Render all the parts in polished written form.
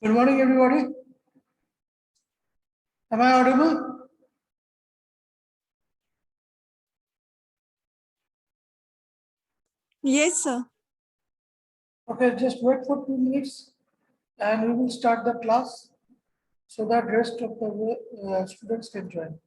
Good morning, everybody. Am I audible? Yes, sir. Okay, just wait for 2 minutes and we will start the class so that rest of the students can join.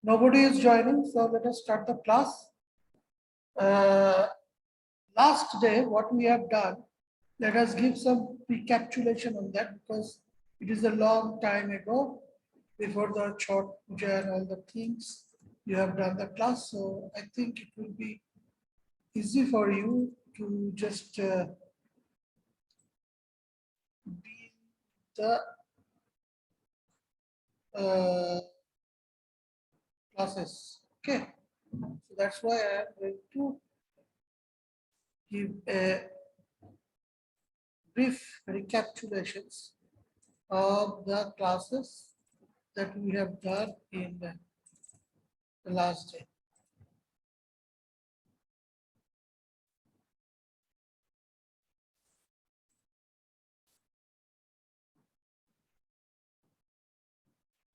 Nobody is joining, so let us start the class. Last day, what we have done, let us give some recapitulation on that because it is a long time ago before the Chhath Puja and all the things you have done the class. So I think it will be easy for you to just be the classes. Okay, so that's why I am going to give a brief recapitulations of the classes that we have done in the last day.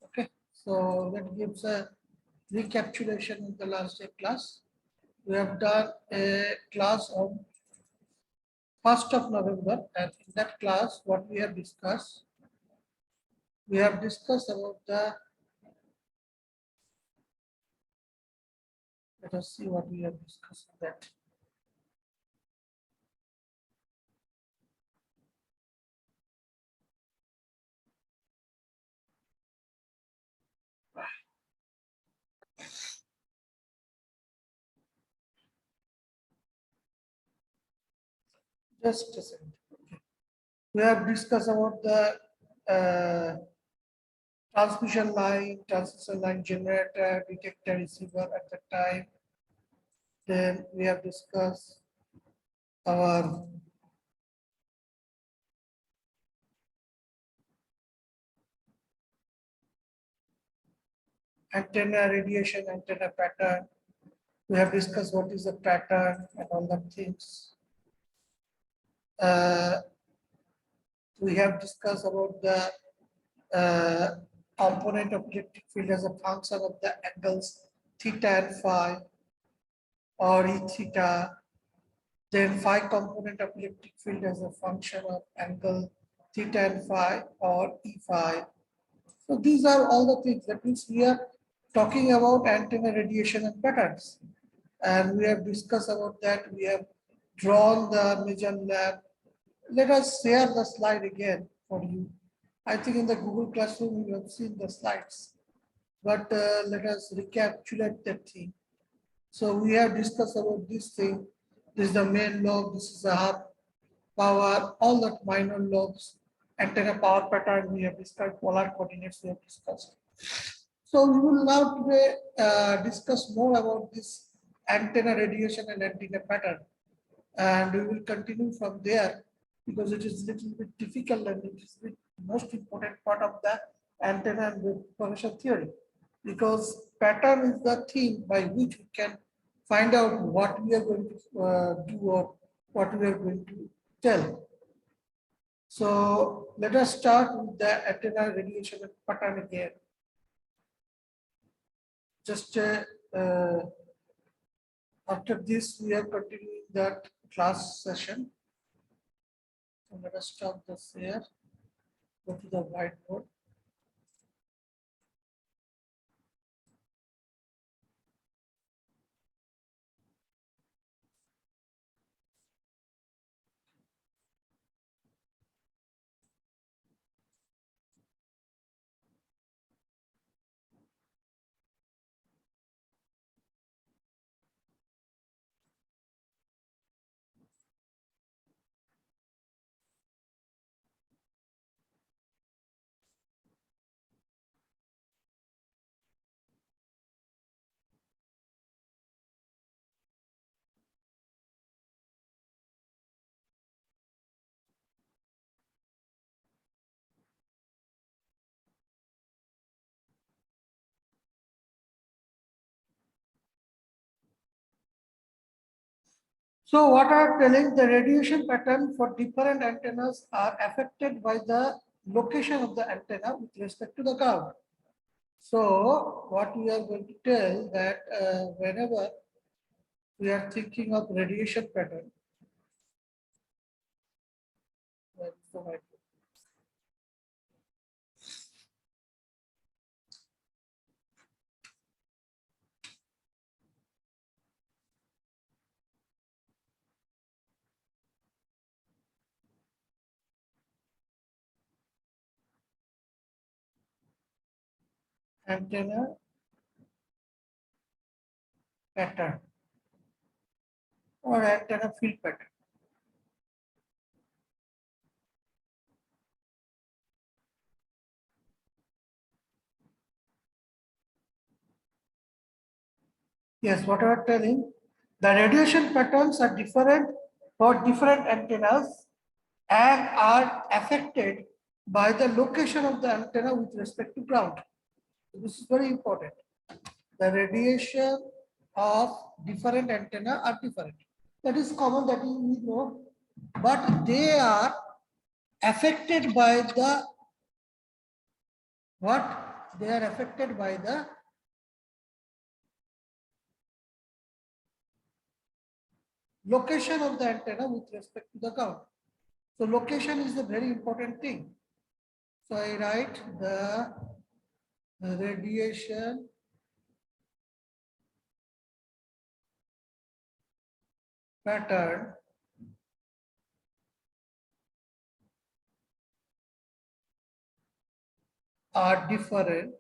Okay, so that gives a recapitulation of the last day class. We have done a class on 1st of November, and in that class, what we have discussed about the, let us see what we have discussed on that. Just a second. We have discussed about the transmission line generator, detector, receiver at the time. Then we have discussed our antenna radiation, antenna pattern. We have discussed what is the pattern and all the things. We have discussed about the component of electric field as a function of the angles theta and phi or E theta. Then phi component of electric field as a function of angle theta and phi or E phi. So these are all the things. That means we are talking about antenna radiation and patterns. And we have discussed about that. We have drawn the Mejan lab. Let us share the slide again for you. I think in the Google Classroom you have seen the slides, but let us recapitulate that thing. So we have discussed about this thing. This is the main lobe, this is the half power, all the minor lobes. antenna power pattern we have discussed, polar coordinates we have discussed. So we will now today discuss more about this antenna radiation and antenna pattern, and we will continue from there because it is little bit difficult and it is the most important part of the antenna and propagation theory, because pattern is the thing by which we can find out what we are going to do or what we are going to tell. So let us start with the antenna radiation and pattern again. Just after this, we are continuing that class session. So let us stop this here. Go to the whiteboard. So what I'm telling, the radiation pattern for different antennas are affected by the location of the antenna with respect to the ground. So what we are going to tell that whenever we are thinking of radiation pattern, antenna pattern or antenna field pattern. Yes, what I was telling, the radiation patterns are different for different antennas and are affected by the location of the antenna with respect to ground. This is very important. The radiation of different antenna are different. That is common, that we know, but they are affected by the what? They are affected by the location of the antenna with respect to the ground. So location is a very important thing. So I write the radiation pattern are different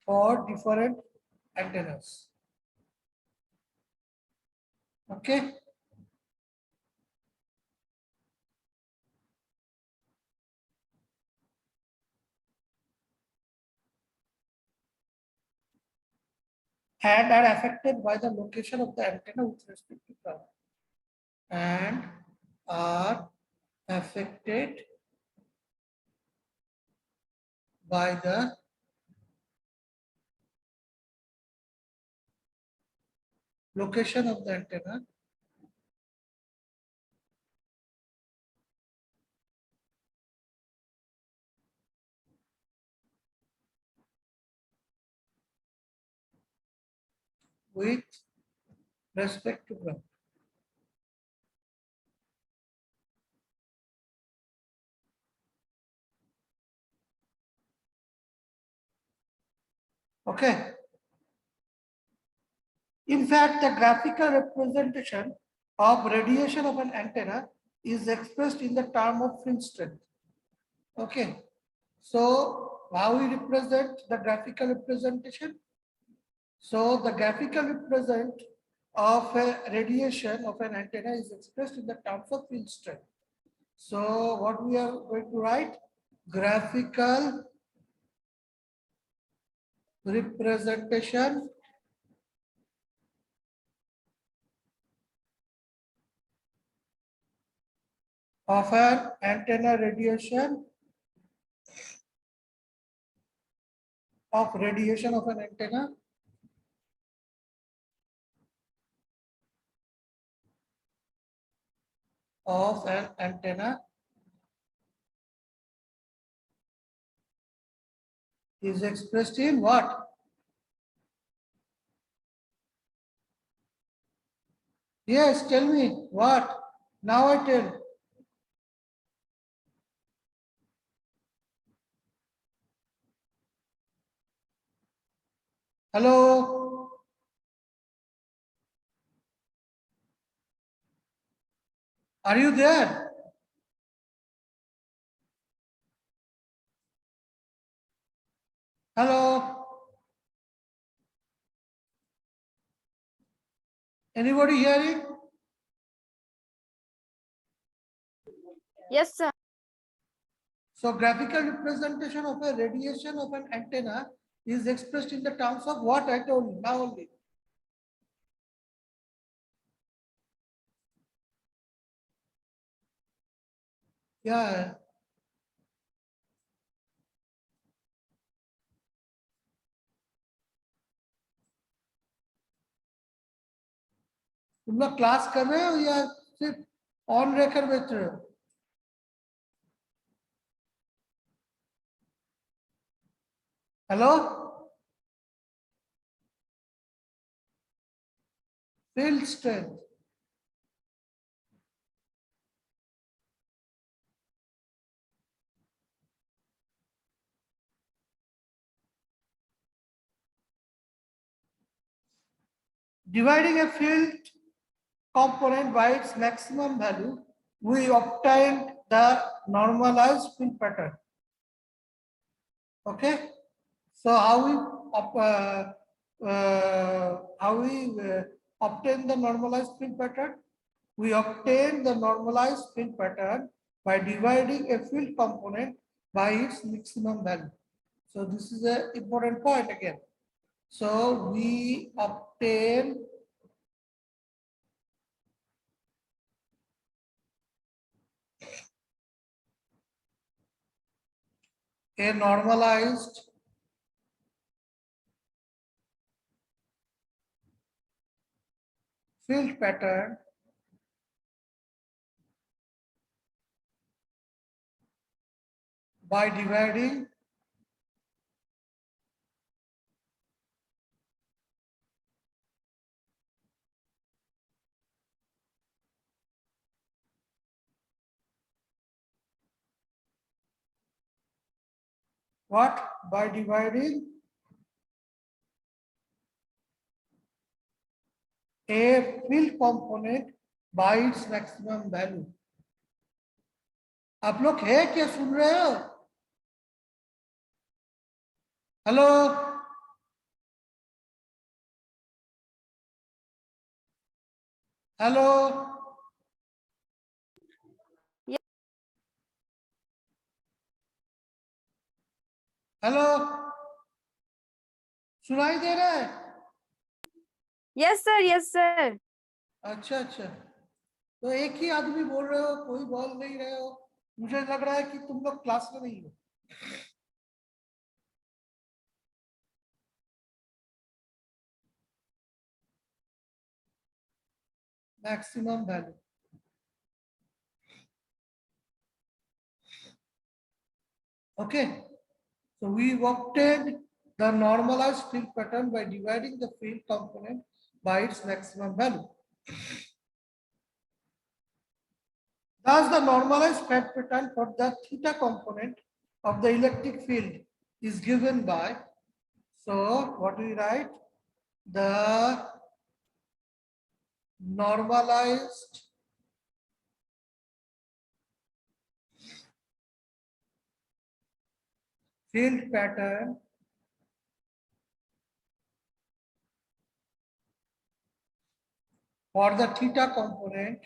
for different antennas. Okay. And are affected by the location of the antenna with respect to ground. And are affected by the location of the antenna with respect to ground. Okay. In fact, the graphical representation of radiation of an antenna is expressed in the term of fringe strength. Okay. So how we represent the graphical representation? So the graphical represent of a radiation of an antenna is expressed in the terms of field strength. So what we are going to write? Graphical representation of an antenna radiation of an antenna is expressed in what? Yes, tell me what? Now I tell. Hello? Are you there? Hello? Anybody hearing? Yes, sir. So graphical representation of a radiation of an antenna is expressed in the terms of what I told you now only. Yeah. तुम लोग class कर रहे हो या सिर्फ on रहकर बेच रहे हो? Hello? Field strength. Dividing a field component by its maximum value, we obtained the normalized field pattern. Okay, so how we obtain the normalized field pattern? We obtain the normalized field pattern by dividing a field component by its maximum value. So this is an important point again. So we obtain a normalized field pattern by dividing what? By dividing a field component by its maximum value. आप लोग है क्या सुन रहे हो? Hello? Hello? Hello? सुनाई दे रहा है? Yes, sir. Yes, sir. अच्छा अच्छा, तो एक ही आदमी बोल रहे हो, कोई बोल नहीं रहे हो. मुझे लग रहा है कि तुम लोग क्लास में नहीं हो. Maximum value. Okay, so we obtained the normalized field pattern by dividing the field component by its maximum value. Thus, the normalized field pattern for the theta component of the electric field is given by, so what do we write? The normalized field pattern for the theta component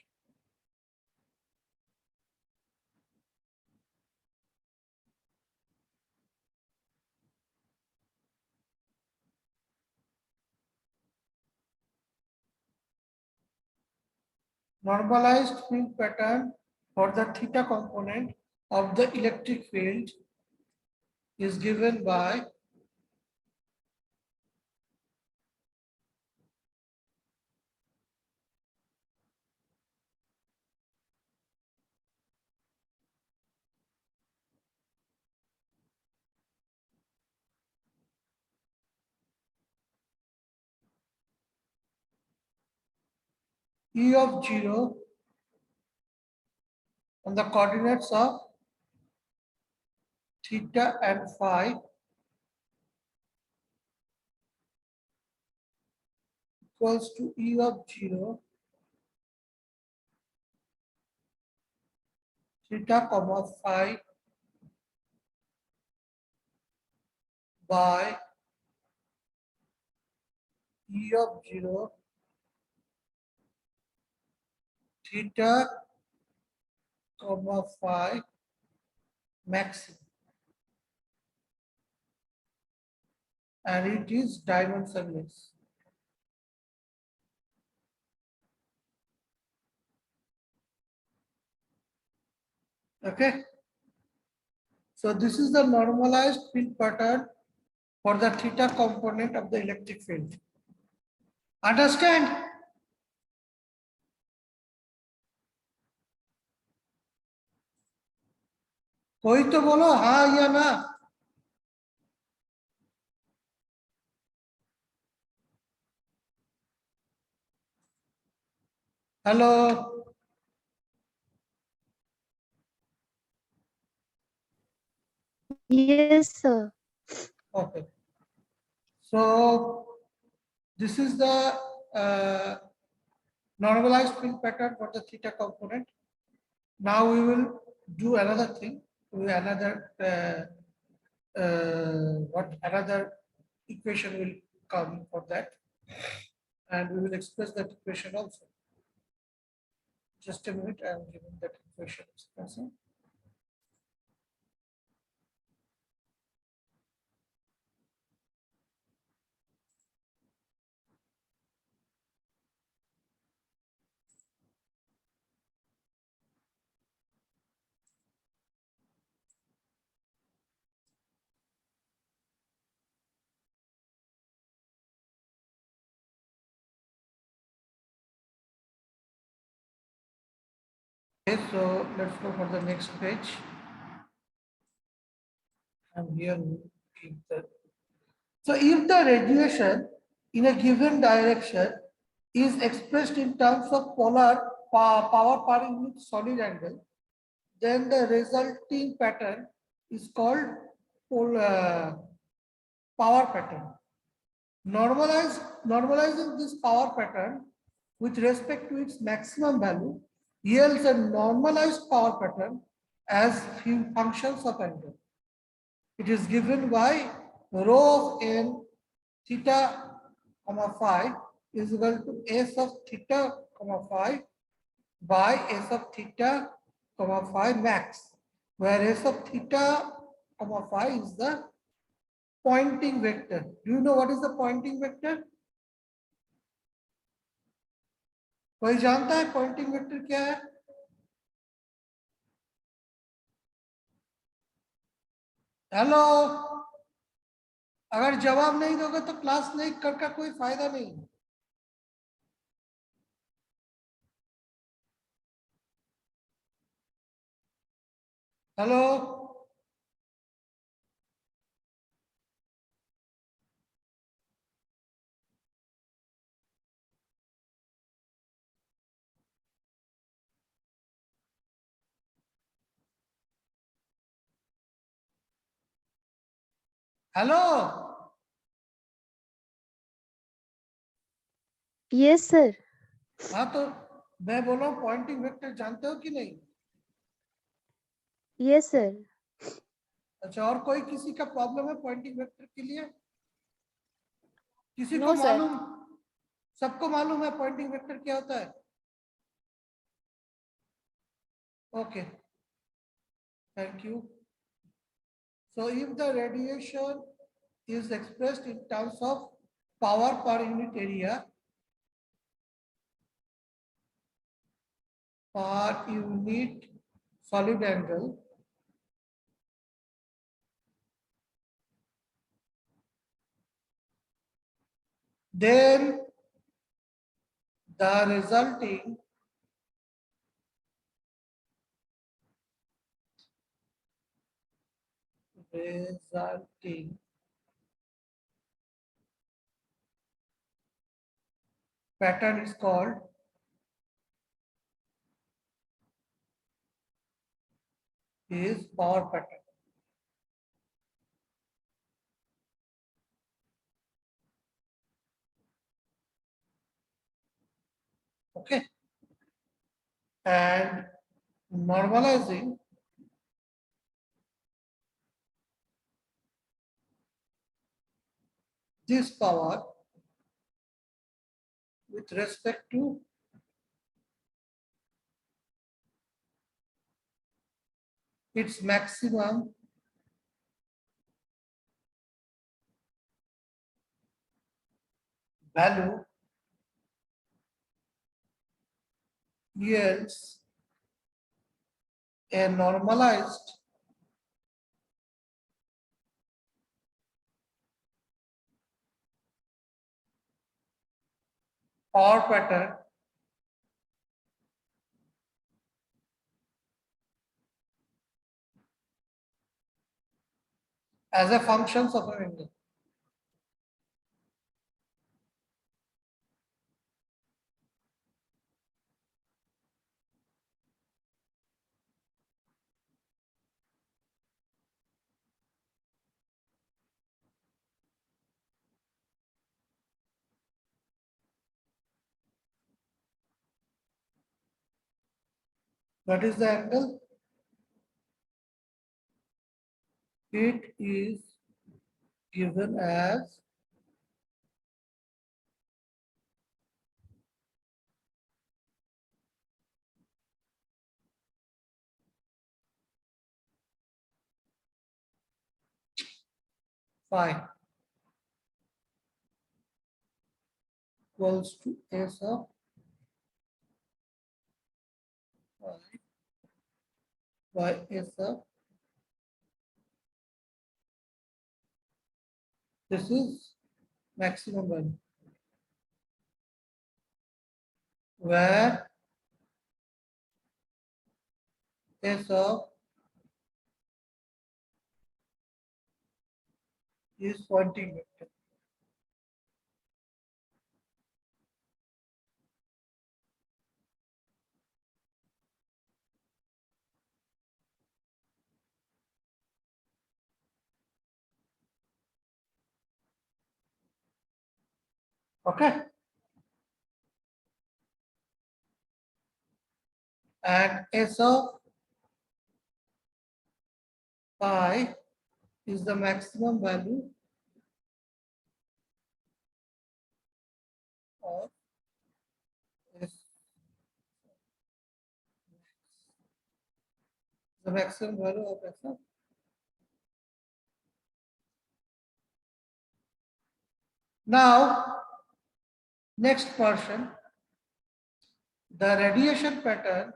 normalized field pattern for the theta component of the electric field is given by E of 0 on the coordinates of theta and phi equals to E of 0 theta comma phi by E of 0 theta comma phi maximum, and it is dimensionless. Okay. So this is the normalized field pattern for the theta component of the electric field. Understand? कोई तो बोलो हाँ या ना. Hello. Yes, sir. Okay. So this is the normalized field pattern for the theta component. Now we will do another thing, another another equation will come for that, and we will express that equation also. Just a minute, I am giving that equation expression. Okay, so let's go for the next page. And here we keep the. So if the radiation in a given direction is expressed in terms of power per unit solid angle, then the resulting pattern is called power pattern. Normalizing this power pattern with respect to its maximum value yields a normalized power pattern as few functions of angle. It is given by rho of n theta comma phi is equal to s of theta comma phi by s of theta comma phi max, where s of theta comma phi is the pointing vector. Do you know what is the pointing vector? कोई जानता है Poynting vector क्या है? Hello. अगर जवाब नहीं दोगे तो क्लास नहीं करके कोई फायदा नहीं. हेलो. हेलो. Yes, sir. हाँ तो मैं बोल रहा हूँ पॉइंटिंग वेक्टर जानते हो कि नहीं? Yes, sir. अच्छा, और कोई किसी का प्रॉब्लम है पॉइंटिंग वेक्टर के लिए? किसी No, को sir. मालूम सबको मालूम है पॉइंटिंग वेक्टर क्या होता है? Okay, thank you. So if the radiation is expressed in terms of power per unit area, per unit solid angle, then the resulting pattern is called power pattern. Okay, and normalizing this power with respect to its maximum value yields a normalized power pattern as a function of an angle. What is the angle? It is given as phi equals to S of phi by S of, this is maximum value, where S of is pointing vector. Okay, and S of phi is the maximum value of S, the maximum value of S of. Now, next portion, the radiation pattern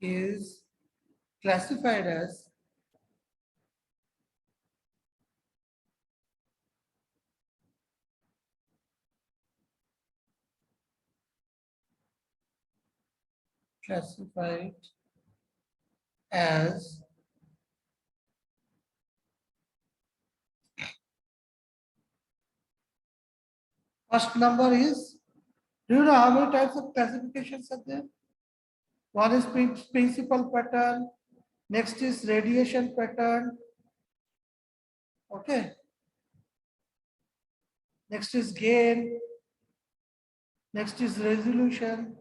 is classified as classified as first number is, do you know how many types of classifications are there? One is principal pattern, next is radiation pattern, okay. Next is gain, next is resolution,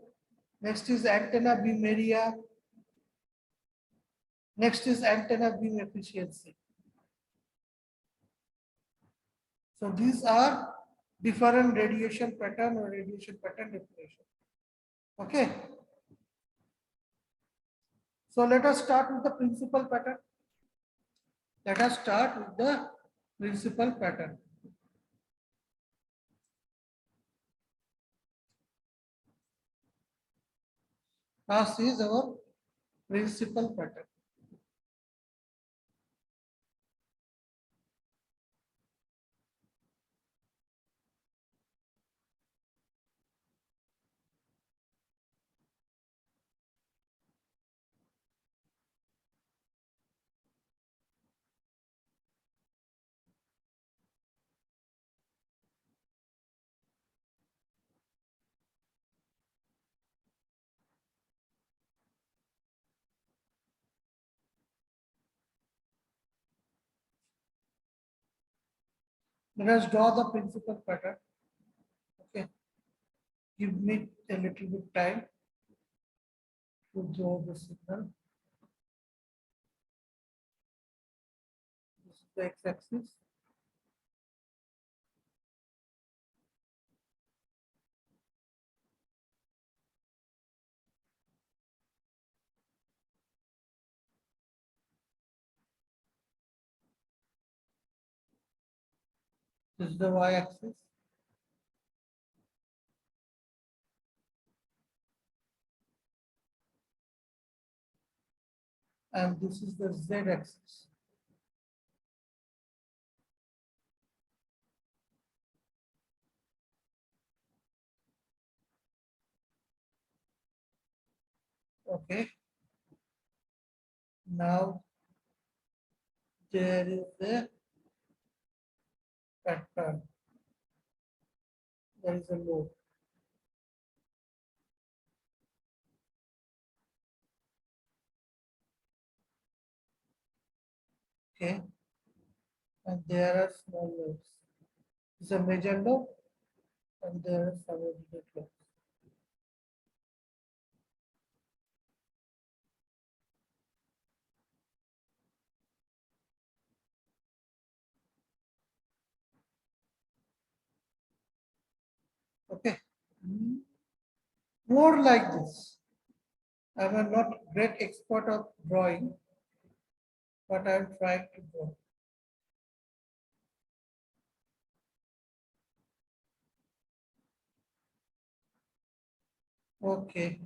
next is antenna beam area, Next is antenna beam efficiency. So these are different radiation pattern or radiation pattern definition. Okay. So let us start with the principal pattern. Let us start with the principal pattern. First is our principal pattern. Let us draw the principal pattern. Okay. Give me a little bit time to draw the signal. This is the x-axis. This is the y-axis. And this is the z-axis. Okay. Now there is a pattern. There is a load. Okay. And there are small loads. This is a major load and there are subordinate loads. Okay. More like this. I am not great expert of drawing, but I am trying to draw. Okay.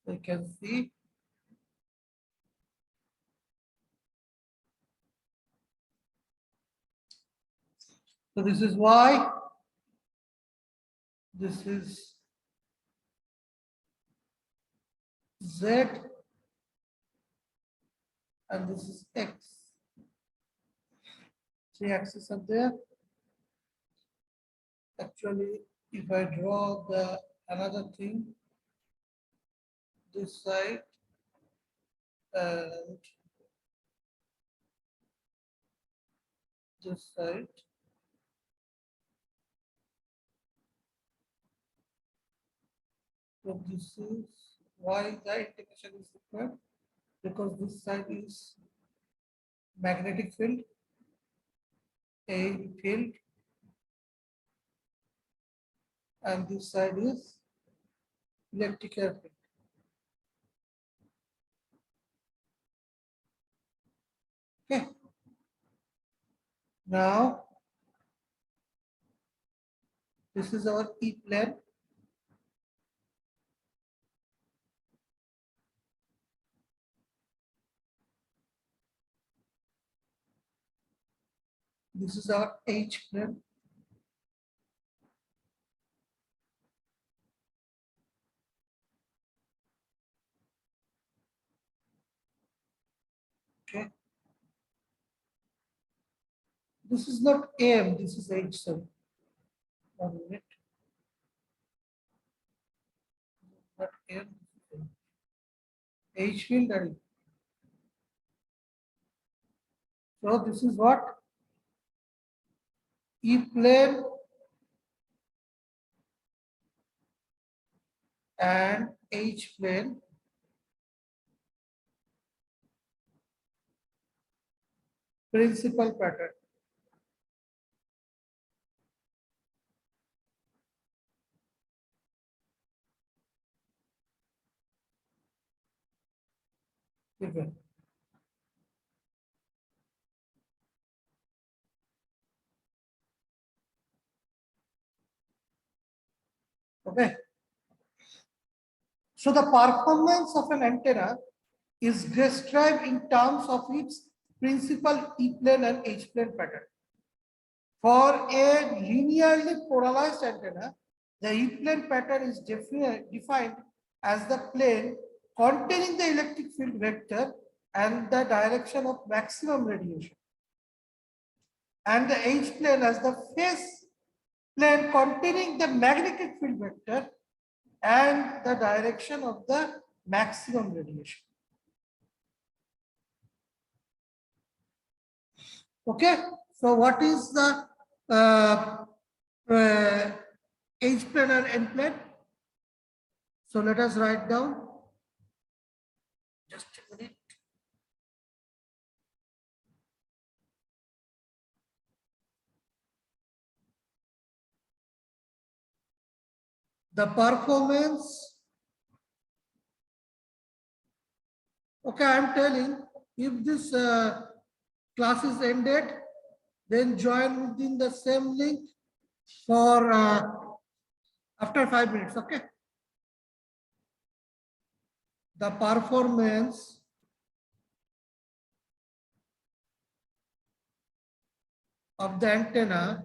So you can see so this is Y, this is Z, and this is X. Three axes are there. Actually, if I draw the another thing, this side and this side. So this is why the integration is required, because this side is magnetic field, a field, and this side is electrical field. Okay. Now, this is our E plane. This is our H plane. Okay. This is not AM, this is H. Sorry. 1 minute. Not AM. H field. So this is what? E plane and H plane. principal pattern. Given. Okay. So the performance of an antenna is described in terms of its principal E-plane and H-plane pattern. For a linearly polarized antenna, the E-plane pattern is defined as the plane containing the electric field vector and the direction of maximum radiation, and the H-plane as the phase plane containing the magnetic field vector and the direction of the maximum radiation. Okay, so what is the H plane and N plane? So let us write down. Just a minute. The performance. Okay, I am telling, if this class is ended, then join within the same link for after 5 minutes. Okay. The performance of the antenna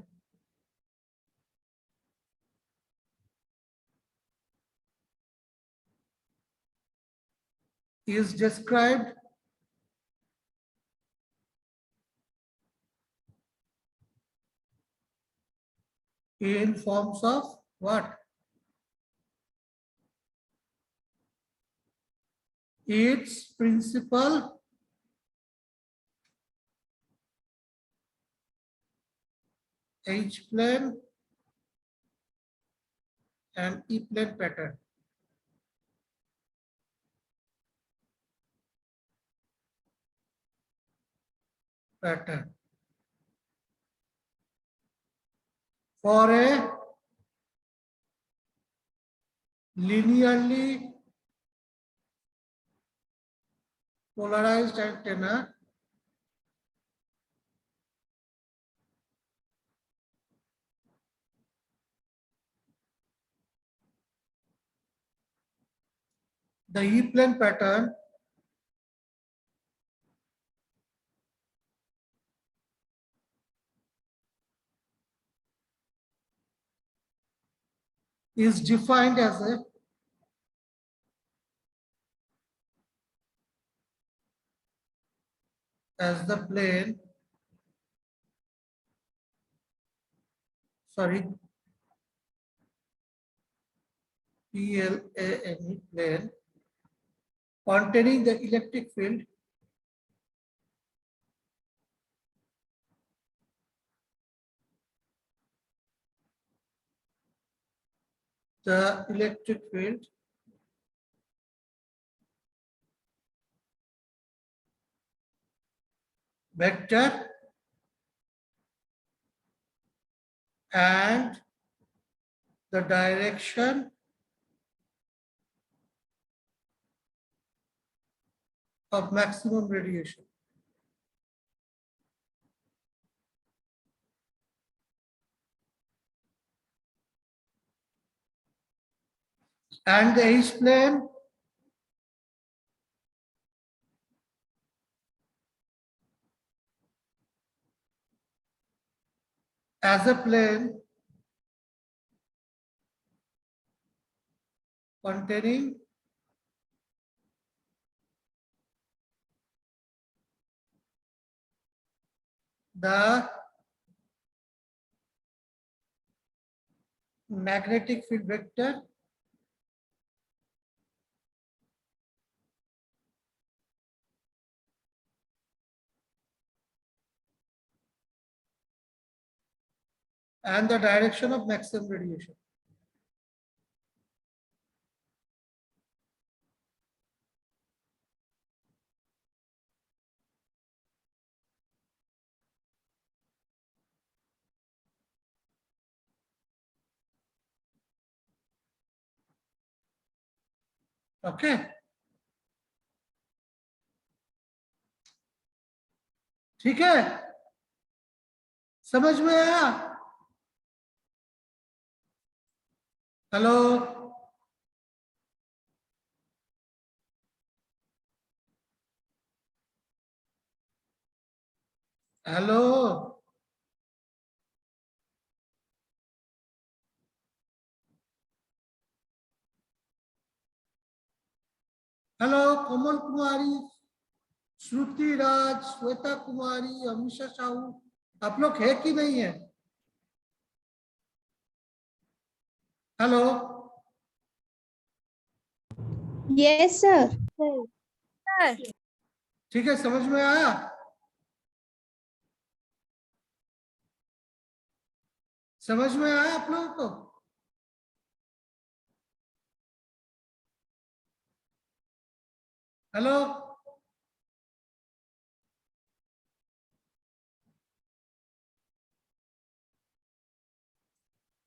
is described in forms of what? Its principal H plane and E plane pattern. For a linearly polarized antenna, the E plane pattern is defined as the plane, sorry, PLANE plane containing the electric field vector and the direction of maximum radiation. And the H plane as a plane containing the magnetic field vector and the direction of maximum radiation. Okay, ठीक है, समझ में आया? Hello, hello, hello, कोमल कुमारी, श्रुति राज, श्वेता कुमारी, अमीषा साहू, आप लोग है कि नहीं है? Hello, Yes, sir. ठीक है, समझ में आया? समझ में आया आप लोगों को? Hello,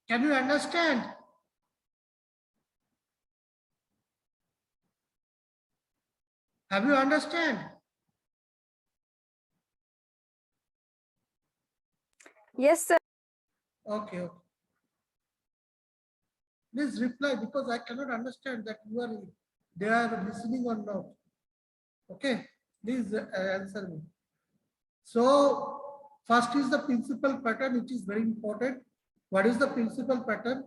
can you understand? Have you understand? Yes, sir. Okay, okay. Please reply because I cannot understand that you are there listening or not. Okay, please answer me. So first is the principal pattern, which is very important. What is the principal pattern?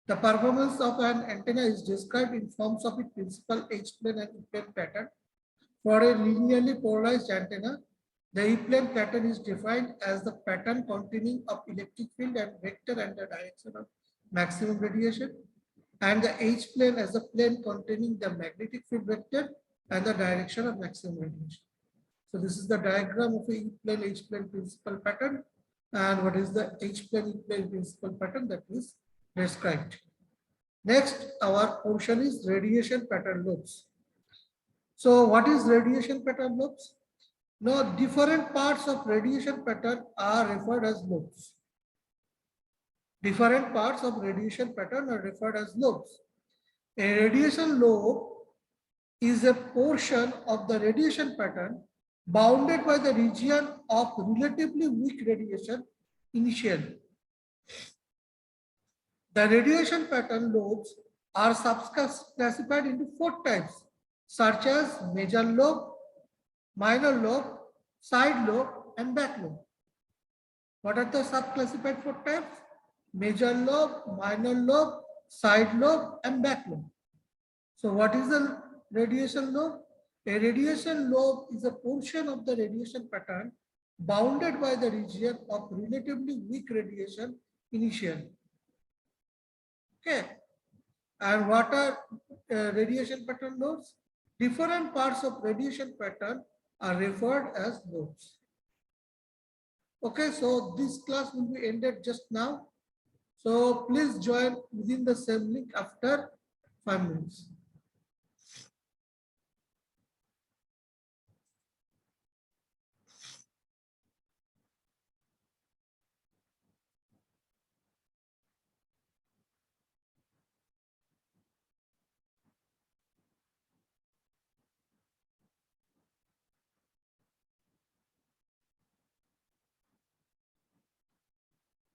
The performance of an antenna is described in forms of its principal H-plane and E-plane pattern. For a linearly polarized antenna, the E-plane pattern is defined as the pattern containing of electric field and vector and the direction of maximum radiation, and the H-plane as a plane containing the magnetic field vector and the direction of maximum radiation. So this is the diagram of a E-plane, H-plane principal pattern. And what is the H-plane, E-plane principal pattern that is described. Next, our portion is radiation pattern lobes. So what is radiation pattern lobes? Now, different parts of radiation pattern are referred as lobes. Different parts of radiation pattern are referred as lobes. A radiation lobe is a portion of the radiation pattern bounded by the region of relatively weak radiation initially. The radiation pattern lobes are subclassified into 4 types, such as major lobe, minor lobe, side lobe, and back lobe. What are the subclassified 4 types? Major lobe, minor lobe, side lobe, and back lobe. So what is the radiation lobe? A radiation lobe is a portion of the radiation pattern bounded by the region of relatively weak radiation initially. Okay. And what are radiation pattern lobes? Different parts of radiation pattern are referred as lobes. Okay, so this class will be ended just now. So please join within the same link after 5 minutes.